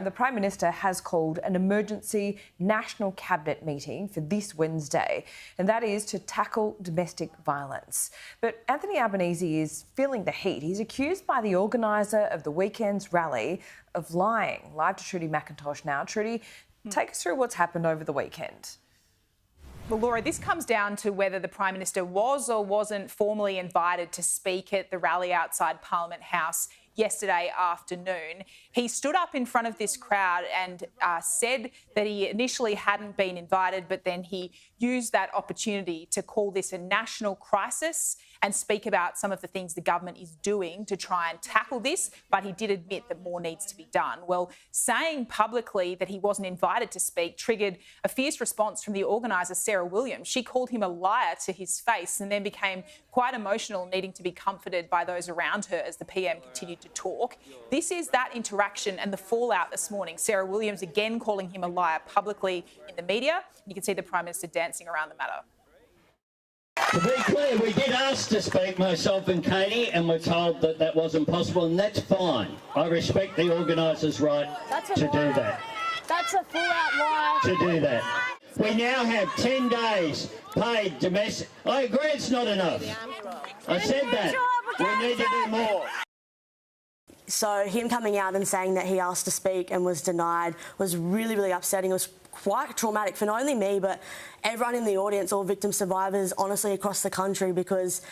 The Prime Minister has called an emergency national cabinet meeting for this Wednesday, and that is to tackle domestic violence. But Anthony Albanese is feeling the heat. He's accused by the organiser of the weekend's rally of lying. Live to Trudy McIntosh now. Trudy, take us through what's happened over the weekend. Well, Laura, this comes down to whether the Prime Minister was or wasn't formally invited to speak at the rally outside Parliament House yesterday afternoon. He stood up in front of this crowd and said that he initially hadn't been invited, but then he used that opportunity to call this a national crisis and speak about some of the things the government is doing to try and tackle this, but he did admit that more needs to be done. Well, saying publicly that he wasn't invited to speak triggered a fierce response from the organiser, Sarah Williams. She called him a liar to his face and then became quite emotional, needing to be comforted by those around her as the PM continued to talk. This is that interaction and the fallout this morning. Sarah Williams again calling him a liar publicly in the media. You can see the Prime Minister dancing around the matter. To be clear, we did ask to speak, myself and Katie, and we're told that that wasn't possible, and that's fine. I respect the organisers' right to do that. That's a full-out lie. To do that. We now have 10 days paid domestic. I agree it's not enough. I said that. We need to do more. So him coming out and saying that he asked to speak and was denied was really, really upsetting. It was quite traumatic for not only me, but everyone in the audience, all victim survivors, honestly, across the country, because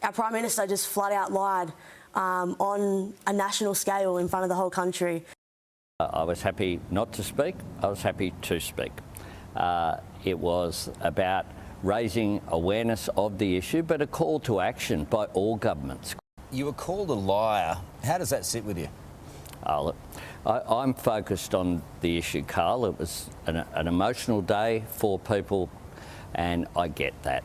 our Prime Minister just flat out lied on a national scale in front of the whole country. I was happy not to speak. I was happy to speak. It was about raising awareness of the issue, but a call to action by all governments. You were called a liar. How does that sit with you? Look, I'm focused on the issue, Carl. It was an emotional day for people, and I get that.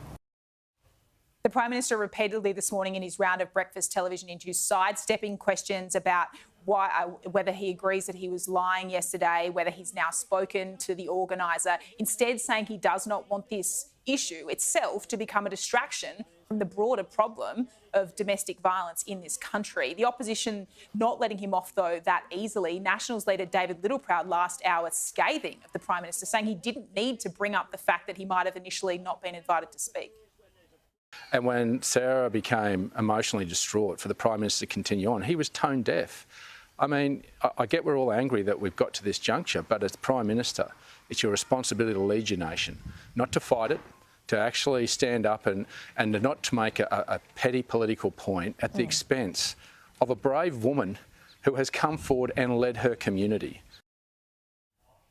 The Prime Minister repeatedly this morning in his round of breakfast television interviews sidestepping questions about whether he agrees that he was lying yesterday, whether he's now spoken to the organiser, instead saying he does not want this issue itself to become a distraction from the broader problem of domestic violence in this country. The opposition not letting him off, though, that easily. Nationals leader David Littleproud last hour scathing of the Prime Minister, saying he didn't need to bring up the fact that he might have initially not been invited to speak. And when Sarah became emotionally distraught for the Prime Minister to continue on, he was tone deaf. I mean, I get we're all angry that we've got to this juncture, but as Prime Minister, it's your responsibility to lead your nation, not to fight it, to actually stand up and not to make a petty political point at the expense of a brave woman who has come forward and led her community.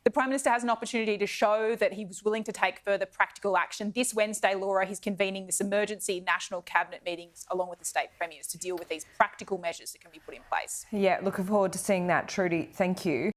The Prime Minister has an opportunity to show that he was willing to take further practical action. This Wednesday, Laura, he's convening this emergency national cabinet meetings along with the state premiers to deal with these practical measures that can be put in place. Yeah, looking forward to seeing that, Trudy. Thank you.